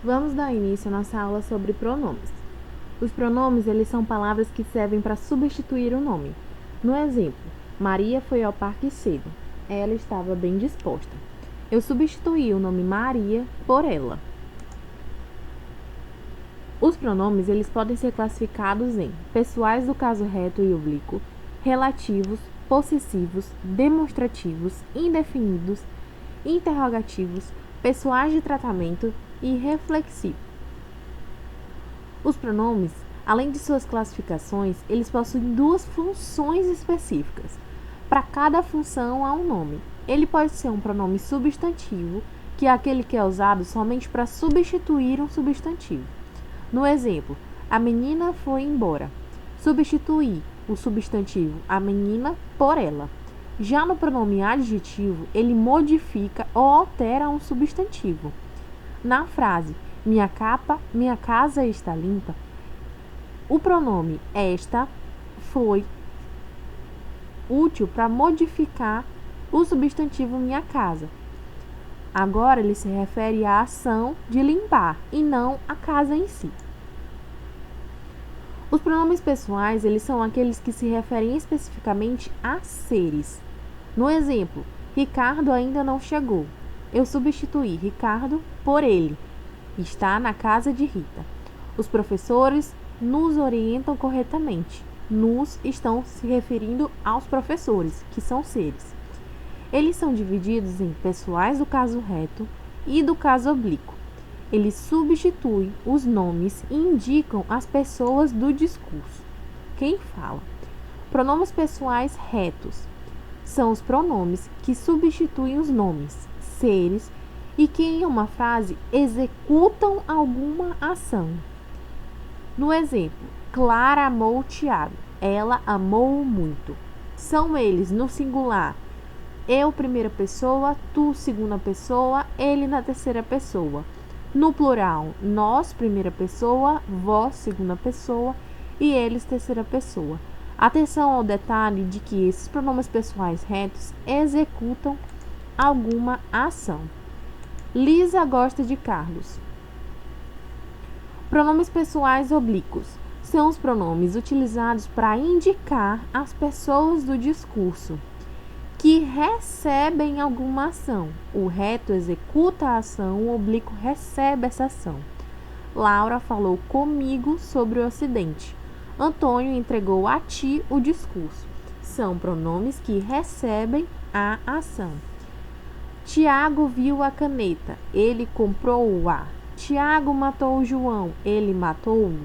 Vamos dar início à nossa aula sobre pronomes. Os pronomes, eles são palavras que servem para substituir o nome. No exemplo, Maria foi ao parque cedo. Ela estava bem disposta. Eu substituí o nome Maria por ela. Os pronomes, eles podem ser classificados em pessoais do caso reto e oblíquo, relativos, possessivos, demonstrativos, indefinidos, interrogativos, pessoais de tratamento e reflexivos. Os pronomes, além de suas classificações, eles possuem duas funções específicas. Para cada função há um nome. Ele pode ser um pronome substantivo, que é aquele que é usado somente para substituir um substantivo. No exemplo, a menina foi embora. Substituir o substantivo a menina por ela. Já no pronome adjetivo, ele modifica ou altera um substantivo. Na frase minha casa está limpa, o pronome esta foi útil para modificar o substantivo minha casa. Agora ele se refere à ação de limpar e não à casa em si. Os pronomes pessoais, eles são aqueles que se referem especificamente a seres. No exemplo, Ricardo ainda não chegou. Eu substituí Ricardo por ele. Está na casa de Rita. Os professores nos orientam corretamente. Nos estão se referindo aos professores, que são seres. Eles são divididos em pessoais do caso reto e do caso oblíquo. Eles substituem os nomes e indicam as pessoas do discurso. Quem fala? Pronomes pessoais retos são os pronomes que substituem os nomes, seres, e que em uma frase executam alguma ação. No exemplo, Clara amou Tiago. Ela amou muito. São eles no singular: eu primeira pessoa, tu segunda pessoa, ele na terceira pessoa. No plural, nós primeira pessoa, vós segunda pessoa e eles terceira pessoa. Atenção ao detalhe de que esses pronomes pessoais retos executam alguma ação. Lisa gosta de Carlos. Pronomes pessoais oblíquos são os pronomes utilizados para indicar as pessoas do discurso que recebem alguma ação. O reto executa a ação, o oblíquo recebe essa ação. Laura falou comigo sobre o acidente. Antônio entregou a ti o discurso. São pronomes que recebem a ação. Tiago viu a caneta. Ele comprou-a. Tiago matou o João. Ele matou-o.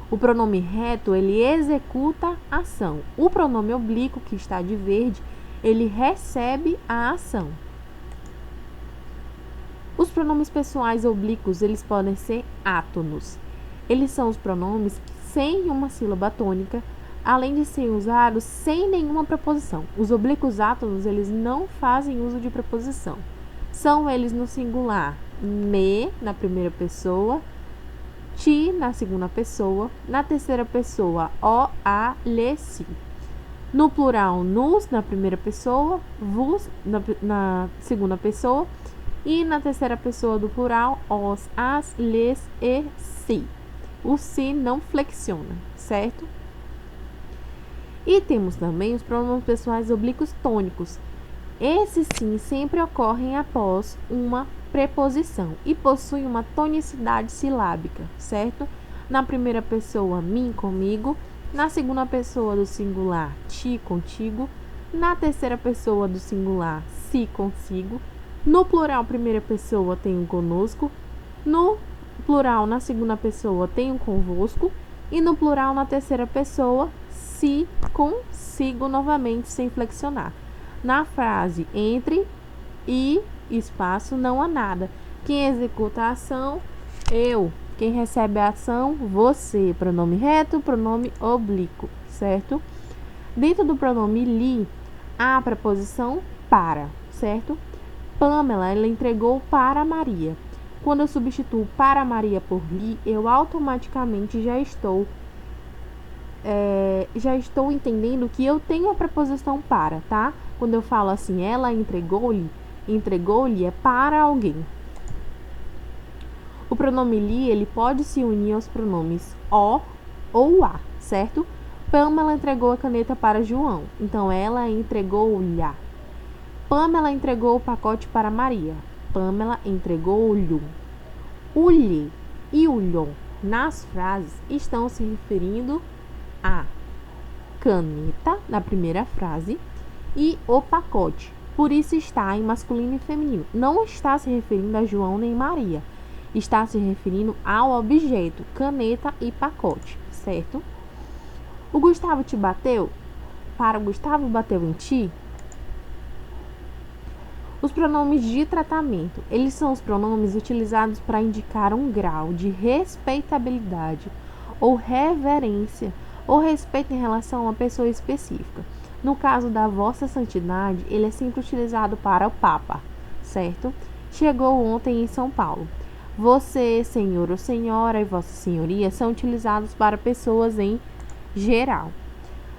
O pronome reto, ele executa a ação. O pronome oblíquo, que está de verde, ele recebe a ação. Os pronomes pessoais oblíquos, eles podem ser átonos. Eles são os pronomes sem uma sílaba tônica, além de serem usados sem nenhuma preposição. Os oblíquos átonos, eles não fazem uso de preposição. São eles no singular, me, na primeira pessoa, ti, na segunda pessoa, na terceira pessoa, o, a, lhe, si. No plural, nos, na primeira pessoa, vos, na segunda pessoa, e na terceira pessoa do plural, os, as, lhes e si. O si não flexiona, certo? E temos também os pronomes pessoais oblíquos tônicos. Esses sim sempre ocorrem após uma preposição e possuem uma tonicidade silábica, certo? Na primeira pessoa, mim, comigo. Na segunda pessoa do singular, ti, contigo. Na terceira pessoa do singular, si, consigo. No plural, primeira pessoa, tenho conosco. No plural, na segunda pessoa, tenho convosco. E no plural, na terceira pessoa, si, consigo, novamente, sem flexionar. Na frase entre e espaço, não há nada. Quem executa a ação, eu. Quem recebe a ação, você. Pronome reto, pronome oblíquo, certo? Dentro do pronome li, há a preposição para, certo? Pamela, ela entregou para Maria. Quando eu substituo para Maria por li, eu automaticamente já estou entendendo que eu tenho a preposição para, tá? Quando eu falo assim, ela entregou-lhe é para alguém. pronome li, ele pode se unir aos pronomes o ou a, certo? Pamela entregou a caneta para João, então ela entregou-lhe. Pamela entregou o pacote para Maria. Pamela entregou-lhe. O lhe e o lhon nas frases estão se referindo a caneta, na primeira frase, e o pacote. Por isso está em masculino e feminino. Não está se referindo a João nem Maria. Está se referindo ao objeto, caneta e pacote, certo? O Gustavo te bateu? Para o Gustavo bateu em ti? Os pronomes de tratamento. Eles são os pronomes utilizados para indicar um grau de respeitabilidade ou reverência ou respeito em relação a uma pessoa específica. No caso da Vossa Santidade, ele é sempre utilizado para o Papa, certo? Chegou ontem em São Paulo. Você, senhor ou senhora e Vossa Senhoria são utilizados para pessoas em geral.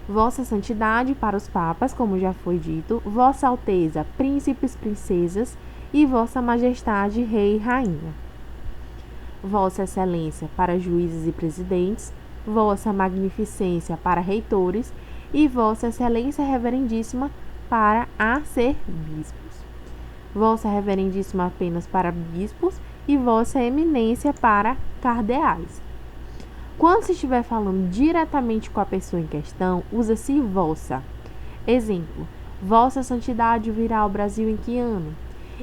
Vossa Santidade para os papas, como já foi dito, Vossa Alteza, príncipes, princesas e Vossa Majestade, rei e rainha. Vossa Excelência para juízes e presidentes, Vossa Magnificência para reitores e Vossa Excelência Reverendíssima para arcebispos. Vossa Reverendíssima apenas para bispos e Vossa Eminência para cardeais. Quando se estiver falando diretamente com a pessoa em questão, usa-se vossa. Exemplo, Vossa Santidade virá ao Brasil em que ano?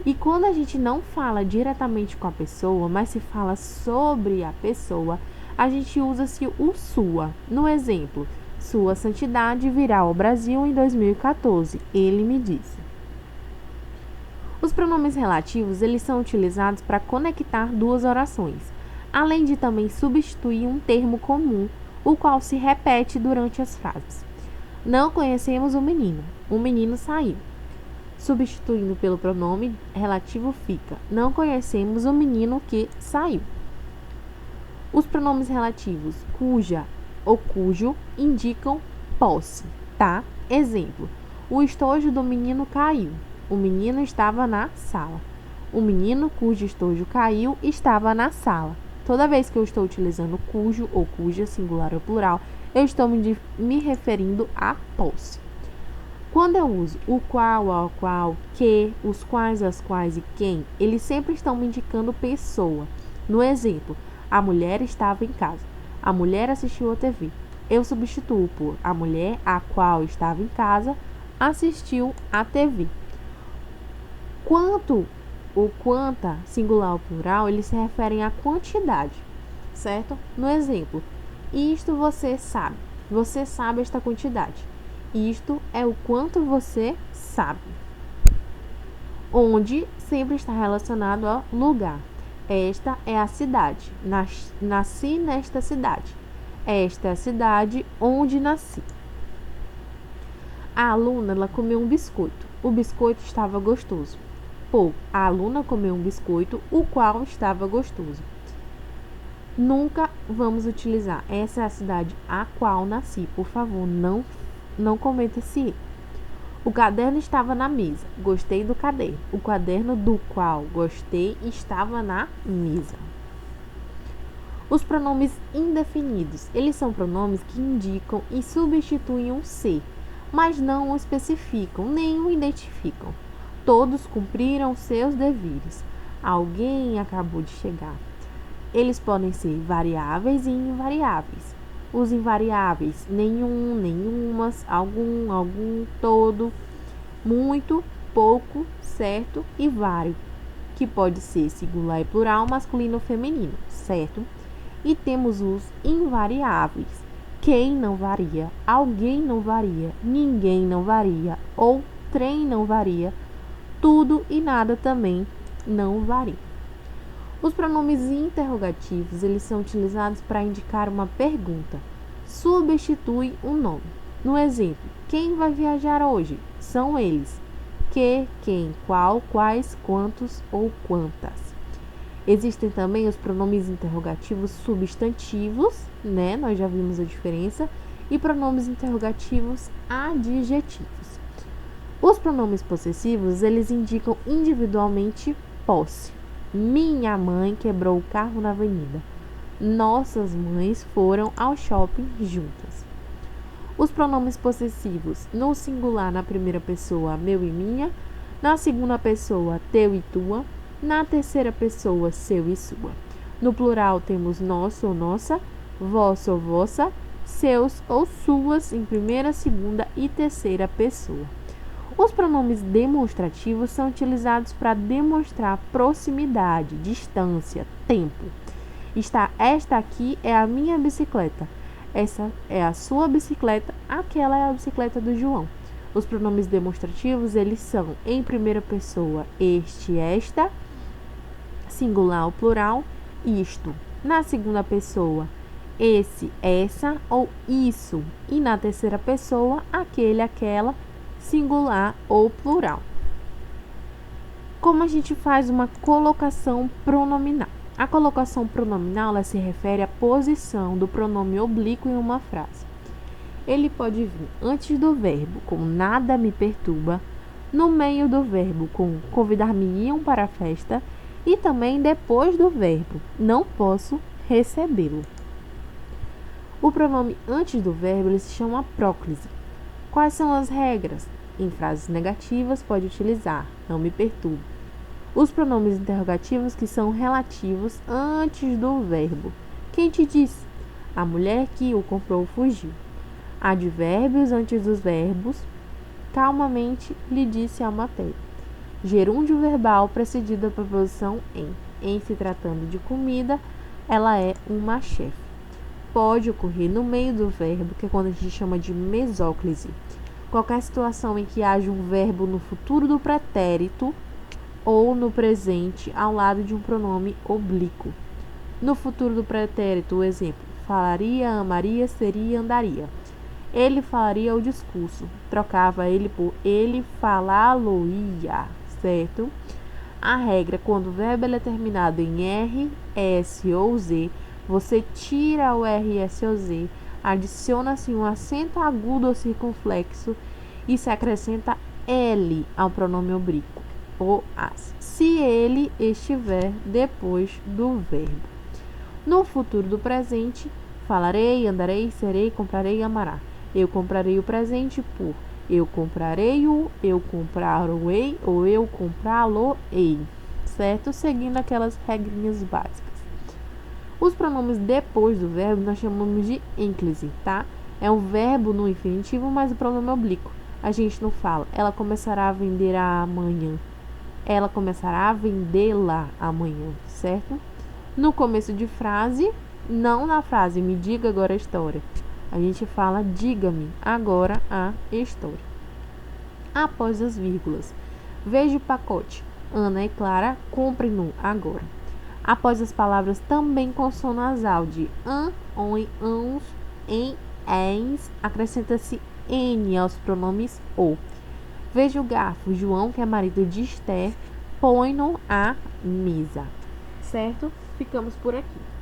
E quando a gente não fala diretamente com a pessoa, mas se fala sobre a pessoa, a gente usa-se o sua. No exemplo, Sua Santidade virá ao Brasil em 2014, ele me disse. Os pronomes relativos, eles são utilizados para conectar duas orações, além de também substituir um termo comum, o qual se repete durante as frases. Não conhecemos o menino saiu. Substituindo pelo pronome relativo fica, não conhecemos o menino que saiu. Os pronomes relativos cuja ou cujo indicam posse, tá? Exemplo, o estojo do menino caiu, o menino estava na sala. O menino cujo estojo caiu estava na sala. Toda vez que eu estou utilizando cujo ou cuja, singular ou plural, eu estou me referindo à posse. Quando eu uso o qual, ao qual, que, os quais, as quais e quem, eles sempre estão me indicando pessoa. No exemplo, a mulher estava em casa. A mulher assistiu a TV. Eu substituo por a mulher a qual estava em casa assistiu a TV. Quanto ou quanta, singular ou plural, eles se referem à quantidade, certo? No exemplo, isto você sabe esta quantidade. Isto é o quanto você sabe. Onde sempre está relacionado ao lugar. Esta é a cidade. Nasci nesta cidade. Esta é a cidade onde nasci. A aluna, ela comeu um biscoito. O biscoito estava gostoso. Pô, a aluna comeu um biscoito, o qual estava gostoso. Nunca vamos utilizar. Essa é a cidade a qual nasci. Por favor, não cometa esse erro. O caderno estava na mesa. Gostei do caderno. O caderno do qual gostei estava na mesa. Os pronomes indefinidos. Eles são pronomes que indicam e substituem um ser, mas não o especificam, nem o identificam. Todos cumpriram seus deveres. Alguém acabou de chegar. Eles podem ser variáveis e invariáveis. Os invariáveis, nenhum, nenhumas, algum, todo, muito, pouco, certo e vário, que pode ser singular e plural, masculino ou feminino, certo? E temos os invariáveis. Quem não varia, alguém não varia, ninguém não varia, ou trem não varia, tudo e nada também não varia. Os pronomes interrogativos, eles são utilizados para indicar uma pergunta. Substitui um nome. No exemplo, quem vai viajar hoje? São eles. Que, quem, qual, quais, quantos ou quantas. Existem também os pronomes interrogativos substantivos, né? Nós já vimos a diferença. E pronomes interrogativos adjetivos. Os pronomes possessivos, eles indicam individualmente posse. Minha mãe quebrou o carro na avenida. Nossas mães foram ao shopping juntas. Os pronomes possessivos no singular na primeira pessoa, meu e minha, na segunda pessoa, teu e tua, na terceira pessoa, seu e sua. No plural temos nosso ou nossa, vosso ou vossa, seus ou suas em primeira, segunda e terceira pessoa. Os pronomes demonstrativos são utilizados para demonstrar proximidade, distância, tempo. Esta aqui é a minha bicicleta. Essa é a sua bicicleta. Aquela é a bicicleta do João. Os pronomes demonstrativos, eles são em primeira pessoa, este, esta, singular ou plural, isto. Na segunda pessoa, esse, essa ou isso. E na terceira pessoa, aquele, aquela, singular ou plural. Como a gente faz uma colocação pronominal? A colocação pronominal ela se refere à posição do pronome oblíquo em uma frase. Ele pode vir antes do verbo, com nada me perturba, no meio do verbo, com convidar-me-iam para a festa, e também depois do verbo, não posso recebê-lo. O pronome antes do verbo ele se chama próclise. Quais são as regras? Em frases negativas, pode utilizar não me perturbe. Os pronomes interrogativos que são relativos antes do verbo. Quem te disse? A mulher que o comprou fugiu. Advérbios antes dos verbos. Calmamente lhe disse a matéria. Gerúndio verbal precedido da preposição em. Em se tratando de comida, ela é uma chefe. Pode ocorrer no meio do verbo, que é quando a gente chama de mesóclise. Qualquer situação em que haja um verbo no futuro do pretérito ou no presente ao lado de um pronome oblíquo. No futuro do pretérito, o exemplo: falaria, amaria, seria, andaria. Ele falaria o discurso. Trocava ele por ele falá-lo-ia, certo? A regra, quando o verbo ele é terminado em R, S ou Z, você tira o R, S ou Z, adiciona-se um acento agudo ou circunflexo e se acrescenta L ao pronome oblíquo, ou as, se ele estiver depois do verbo. No futuro do presente, falarei, andarei, serei, comprarei e amará. Eu comprarei o presente por eu comprarei-o, eu comprar-o-ei ou eu comprá-lo-ei, certo? Seguindo aquelas regrinhas básicas. Os pronomes depois do verbo nós chamamos de ênclise, tá? É um verbo no infinitivo, mas o pronome oblíquo. A gente não fala, ela começará a vender amanhã. Ela começará a vendê-la amanhã, certo? No começo de frase, não na frase, me diga agora a história. A gente fala, diga-me agora a história. Após as vírgulas, veja o pacote. Ana e Clara, comprem-no agora. Após as palavras também com som nasal de an, on, ans, em, ens, acrescenta-se n aos pronomes o. Veja o garfo. João, que é marido de Esther, põe-no à mesa. Certo? Ficamos por aqui.